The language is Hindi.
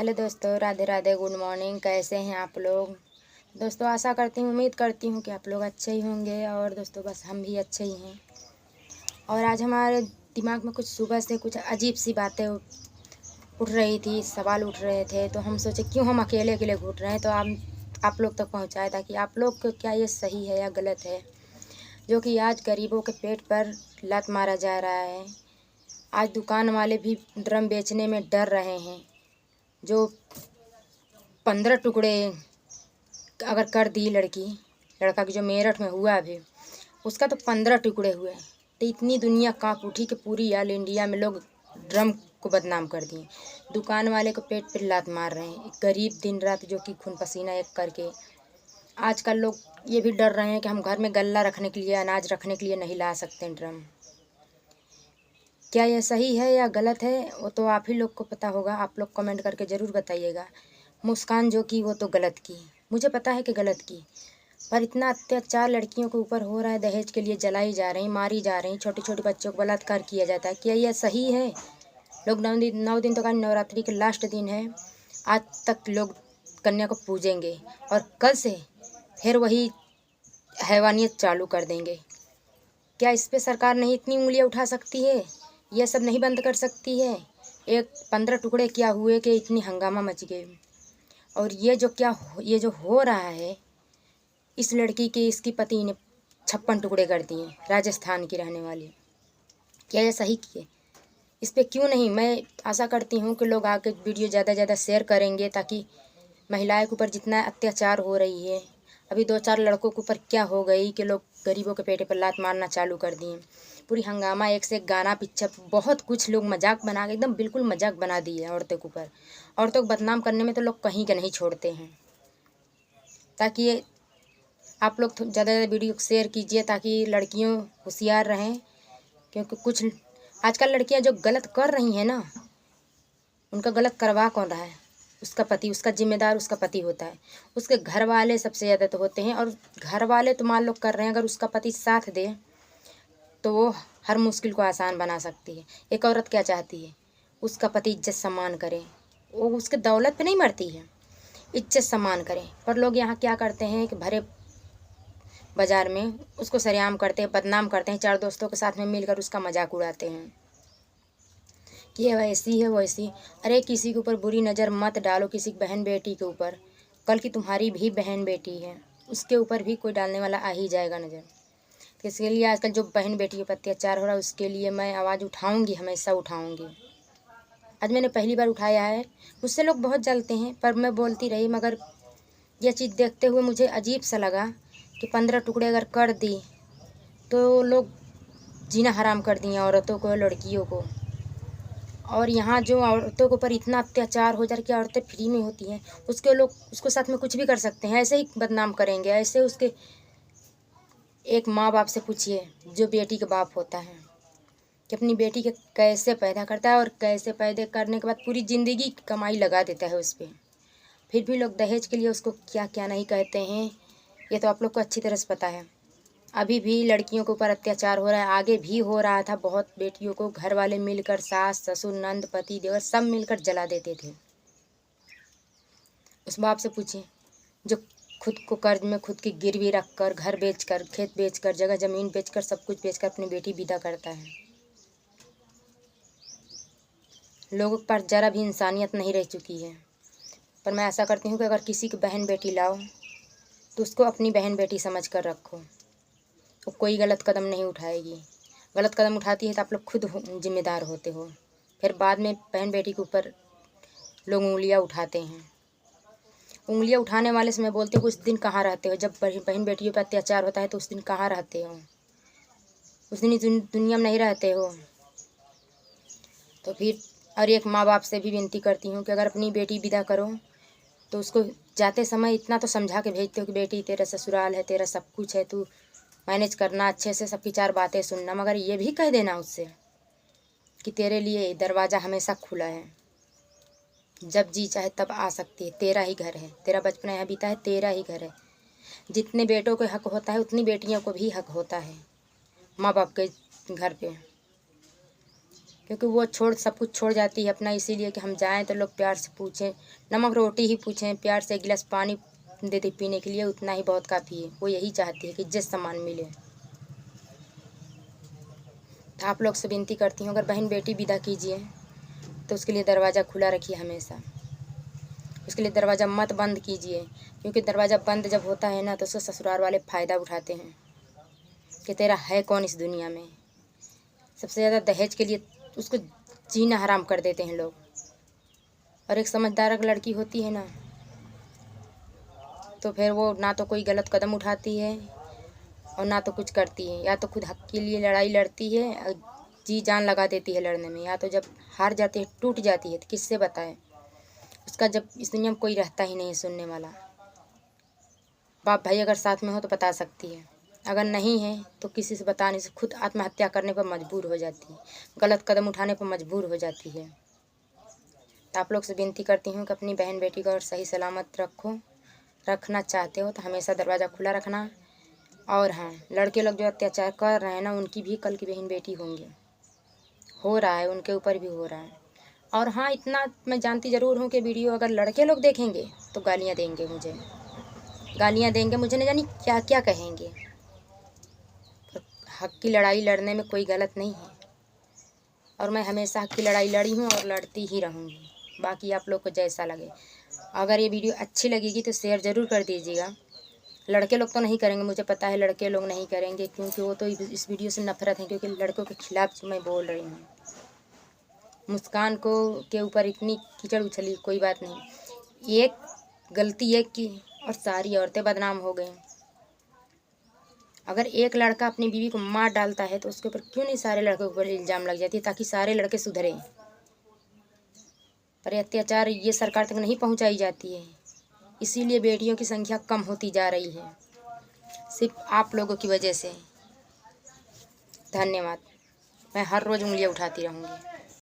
हेलो दोस्तों, राधे राधे, गुड मॉर्निंग। कैसे हैं आप लोग? दोस्तों आशा करती हूँ, उम्मीद करती हूँ कि आप लोग अच्छे ही होंगे। और दोस्तों बस हम भी अच्छे ही हैं। और आज हमारे दिमाग में कुछ सुबह से कुछ अजीब सी बातें उठ रही थी, सवाल उठ रहे थे। तो हम सोचे क्यों हम अकेले अकेले घूट रहे हैं, तो आप लोग तक पहुँचाए ताकि आप लोग को क्या ये सही है या गलत है, जो कि आज गरीबों के पेट पर लात मारा जा रहा है। आज दुकान वाले भी ड्रम बेचने में डर रहे हैं। जो 15 टुकड़े अगर कर दी लड़का की जो मेरठ में हुआ अभी, उसका तो 15 टुकड़े हुए। तो इतनी दुनिया कांप उठी कि पूरी ऑल इंडिया में लोग ड्रम को बदनाम कर दिए। दुकान वाले को पेट पे लात मार रहे हैं, गरीब दिन रात जो कि खून पसीना एक करके। आजकल लोग ये भी डर रहे हैं कि हम घर में गल्ला रखने के लिए, अनाज रखने के लिए नहीं ला सकते ड्रम। क्या यह सही है या गलत है, वो तो आप ही लोग को पता होगा। आप लोग कमेंट करके ज़रूर बताइएगा। मुस्कान जो की वो तो गलत की, मुझे पता है कि गलत की, पर इतना अत्याचार लड़कियों के ऊपर हो रहा है, दहेज के लिए जलाई जा रही, मारी जा रही, छोटे छोटे बच्चों को बलात्कार किया जाता है। क्या यह सही है? लोग 9 दिन तो का नवरात्रि के लास्ट दिन है, आज तक लोग कन्या को पूजेंगे और कल से फिर वही हैवानियत चालू कर देंगे। क्या इस पे सरकार नहीं इतनी उंगलियां उठा सकती है? यह सब नहीं बंद कर सकती है? एक 15 टुकड़े क्या हुए कि इतनी हंगामा मच गए। और ये जो हो रहा है, इस लड़की के इसकी पति ने 56 टुकड़े कर दिए, राजस्थान की रहने वाली। क्या ये सही किए? इस पे क्यों नहीं, मैं आशा करती हूँ कि लोग आके वीडियो ज़्यादा ज़्यादा शेयर करेंगे, ताकि महिलाएं के ऊपर जितना अत्याचार हो रही है, अभी 2-4 लड़कों के ऊपर क्या हो गई कि लोग गरीबों के पेटे पर लात मारना चालू कर दिए। पूरी हंगामा, एक से एक गाना पिक्चर, बहुत कुछ लोग मजाक बना के, एकदम बिल्कुल मजाक बना दिए औरतों के ऊपर। औरतों को बदनाम करने में तो लोग कहीं के नहीं छोड़ते हैं। ताकि ये आप लोग ज़्यादा ज़्यादा वीडियो शेयर कीजिए, ताकि लड़कियों होशियार रहें। क्योंकि कुछ आजकल लड़कियां जो गलत कर रही हैं ना, उनका गलत करवा कौन रहा है? उसका पति, उसका जिम्मेदार उसका पति होता है। उसके घर वाले सबसे ज़्यादा तो होते हैं। और घर वाले तो मान लो कर रहे हैं, अगर उसका पति साथ दे तो वो हर मुश्किल को आसान बना सकती है। एक औरत क्या चाहती है? उसका पति इज्जत सम्मान करे। वो उसके दौलत पे नहीं मरती है, इज्जत सम्मान करें। पर लोग यहाँ क्या करते हैं कि भरे बाजार में उसको सरेआम करते हैं, बदनाम करते हैं, 4 दोस्तों के साथ में मिलकर उसका मजाक उड़ाते हैं कि ये वैसी है वैसी। अरे किसी के ऊपर बुरी नज़र मत डालो, किसी बहन बेटी के ऊपर। कल की तुम्हारी भी बहन बेटी है, उसके ऊपर भी कोई डालने वाला आ ही जाएगा नज़र। तो इसके लिए आजकल जो बहन बेटियों पर अत्याचार हो रहा है, उसके लिए मैं आवाज़ उठाऊंगी, हमेशा उठाऊंगी। आज मैंने पहली बार उठाया है। मुझसे लोग बहुत जलते हैं, पर मैं बोलती रही। मगर यह चीज़ देखते हुए मुझे अजीब सा लगा कि 15 टुकड़े अगर कर दी तो लोग जीना हराम कर दिए औरतों को, लड़कियों को। और यहाँ जो औरतों के ऊपर इतना अत्याचार हो जा रहा है कि औरतें फ्री में होती हैं, उसके लोग उसको साथ में कुछ भी कर सकते हैं, ऐसे ही बदनाम करेंगे। ऐसे उसके एक माँ बाप से पूछिए, जो बेटी का बाप होता है, कि अपनी बेटी के कैसे पैदा करता है, और कैसे पैदा करने के बाद पूरी ज़िंदगी की कमाई लगा देता है उस पर। फिर भी लोग दहेज के लिए उसको क्या क्या नहीं कहते हैं, ये तो आप लोग को अच्छी तरह से पता है। अभी भी लड़कियों के ऊपर अत्याचार हो रहा है, आगे भी हो रहा था। बहुत बेटियों को घर वाले मिलकर, सास ससुर नंद पति देवर सब मिलकर जला देते थे। उस बाप से पूछिए जो खुद को कर्ज में, खुद की गिरवी रख कर, घर बेचकर, खेत बेचकर, जगह ज़मीन बेचकर, सब कुछ बेचकर अपनी बेटी विदा करता है। लोगों के पास ज़रा भी इंसानियत नहीं रह चुकी है। पर मैं ऐसा करती हूँ कि अगर किसी की बहन बेटी लाओ तो उसको अपनी बहन बेटी समझ कर रखो। वो कोई गलत कदम नहीं उठाएगी। गलत कदम उठाती है तो आप लोग खुद जिम्मेदार होते हो। फिर बाद में बहन बेटी के ऊपर लोग उंगलियां उठाते हैं। उंगलियां उठाने वाले से मैं बोलती हूँ, उस दिन कहाँ रहते हो जब बहन बेटियों पर अत्याचार होता है? तो उस दिन कहाँ रहते हो? उस दिन इस दुनिया में नहीं रहते हो। तो फिर और एक माँ बाप से भी विनती करती हूँ कि अगर अपनी बेटी विदा करो तो उसको जाते समय इतना तो समझा के भेजते हो कि बेटी तेरा ससुराल है, तेरा सब कुछ है, तू मैनेज करना अच्छे से, सबकी 4 बातें सुनना। मगर ये भी कह देना उससे कि तेरे लिए दरवाज़ा हमेशा खुला है, जब जी चाहे तब आ सकती है, तेरा ही घर है, तेरा बचपन यहाँ बीता है, तेरा ही घर है। जितने बेटों को हक होता है उतनी बेटियों को भी हक होता है माँ बाप के घर पे। क्योंकि वो सब कुछ छोड़ जाती है अपना, इसीलिए कि हम जाएं तो लोग प्यार से पूछें, नमक रोटी ही पूछें, प्यार से एक गिलास पानी दे दे पीने के लिए, उतना ही बहुत काफ़ी है। वो यही चाहती है कि इज्जत सम्मान मिले। तो आप लोग से विनती करती हूँ, अगर बहन बेटी विदा कीजिए तो उसके लिए दरवाज़ा खुला रखिए हमेशा, उसके लिए दरवाज़ा मत बंद कीजिए, क्योंकि दरवाज़ा बंद जब होता है ना तो उससे ससुराल वाले फ़ायदा उठाते हैं कि तेरा है कौन इस दुनिया में। सबसे ज़्यादा दहेज के लिए उसको जीना हराम कर देते हैं लोग। और एक समझदार अगर लड़की होती है ना तो फिर वो ना तो कोई गलत कदम उठाती है और ना तो कुछ करती है, या तो खुद हक के लिए लड़ाई लड़ती है, जी जान लगा देती है लड़ने में, या तो जब हार जाती है टूट जाती है तो किससे बताए। उसका जब इस दुनिया में कोई रहता ही नहीं सुनने वाला। बाप भाई अगर साथ में हो तो बता सकती है, अगर नहीं है तो किसी से बताने से खुद आत्महत्या करने पर मजबूर हो जाती है, गलत कदम उठाने पर मजबूर हो जाती है। तो आप लोग से विनती करती हूँ कि अपनी बहन बेटी को सही सलामत रखो, रखना चाहते हो तो हमेशा दरवाज़ा खुला रखना। और हाँ, लड़के लोग जो अत्याचार कर रहे हैं ना, उनकी भी कल की बहन बेटी होंगी, हो रहा है, उनके ऊपर भी हो रहा है। और हाँ, इतना मैं जानती ज़रूर हूँ कि वीडियो अगर लड़के लोग देखेंगे तो गालियाँ देंगे मुझे, गालियाँ देंगे मुझे, न जानी क्या क्या कहेंगे। पर हक की लड़ाई लड़ने में कोई गलत नहीं है, और मैं हमेशा हक की लड़ाई लड़ी हूँ और लड़ती ही रहूँगी। बाकी आप लोग को जैसा लगे। अगर ये वीडियो अच्छी लगेगी तो शेयर ज़रूर कर दीजिएगा। लड़के लोग तो नहीं करेंगे, मुझे पता है लड़के लोग नहीं करेंगे, क्योंकि वो तो इस वीडियो से नफरत है, क्योंकि लड़कों के खिलाफ मैं बोल रही हूँ। मुस्कान को के ऊपर इतनी कीचड़ उछली, कोई बात नहीं, एक गलती एक की और सारी औरतें बदनाम हो गई। अगर एक लड़का अपनी बीवी को मार डालता है तो उसके ऊपर क्यों नहीं सारे लड़कों के ऊपर इल्ज़ाम लग जाती है, ताकि सारे लड़के सुधरें। पर अत्याचार ये सरकार तक नहीं पहुंचाई जाती है, इसीलिए बेटियों की संख्या कम होती जा रही है, सिर्फ आप लोगों की वजह से। धन्यवाद। मैं हर रोज़ उंगलियां उठाती रहूँगी।